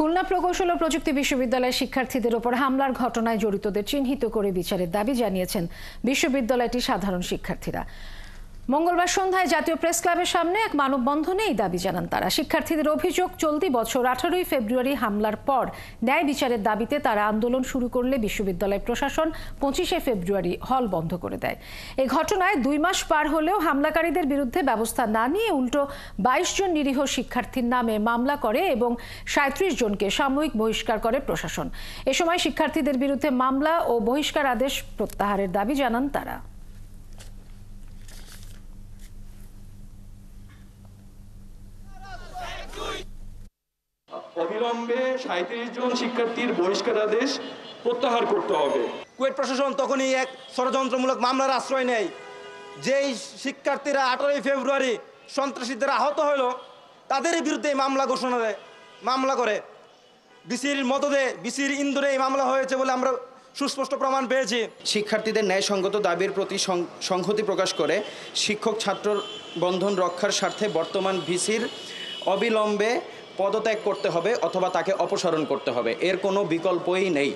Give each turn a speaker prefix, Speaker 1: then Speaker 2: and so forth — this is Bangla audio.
Speaker 1: খুলনা প্রকৌশল ও প্রযুক্তি বিশ্ববিদ্যালয়ের শিক্ষার্থীদের ওপর হামলার ঘটনায় জড়িতদের চিহ্নিত করে বিচারের দাবি জানিয়েছেন বিশ্ববিদ্যালয়টির সাধারণ শিক্ষার্থীরা। মঙ্গলবার সন্ধ্যায় জাতীয় প্রেস ক্লাবের সামনে এক মানববন্ধনে এই দাবি জানান তারা। শিক্ষার্থীদের অভিযোগ, চলতি বছর 18ই ফেব্রুয়ারি হামলার পর ন্যায় বিচারের দাবিতে তারা আন্দোলন শুরু করলে বিশ্ববিদ্যালয় প্রশাসন 25শে ফেব্রুয়ারি হল বন্ধ করে দেয়। এই ঘটনায় 2 মাস পার হলেও হামলাকারীদের বিরুদ্ধে ব্যবস্থা না নিয়ে উল্টো 22 জন নিরীহ শিক্ষার্থীর নামে মামলা করে এবং 37 জনকে সাময়িক বহিষ্কার করে প্রশাসন। এ সময় শিক্ষার্থীদের বিরুদ্ধে মামলা ও বহিষ্কার আদেশ প্রত্যাহারের দাবি জানান তারা।
Speaker 2: অবিলম্বে 37 জন শিক্ষার্থীর বহিষ্কার আদেশ প্রত্যাহার করতে হবে।
Speaker 3: কুয়েট প্রশাসন তখনই এক ষড়যন্ত্রমূলক মামলার আশ্রয় নেয়। যেই শিক্ষার্থীরা 18ই ফেব্রুয়ারি সন্ত্রাসীদের আহত হলো তাদের বিরুদ্ধে মামলা করে বিসির মদদে, বিসির ইন্ধনে এই মামলা হয়েছে বলে আমরা সুস্পষ্ট প্রমাণ পেয়েছি।
Speaker 4: শিক্ষার্থীদের ন্যায়সঙ্গত দাবির প্রতি সংহতি প্রকাশ করে শিক্ষক ছাত্র বন্ধন রক্ষার স্বার্থে বর্তমান ভিসির অবিলম্বে পদত্যাগ করতে হবে অথবা তাকে অপসারণ করতে হবে। এর কোনো বিকল্পই নেই।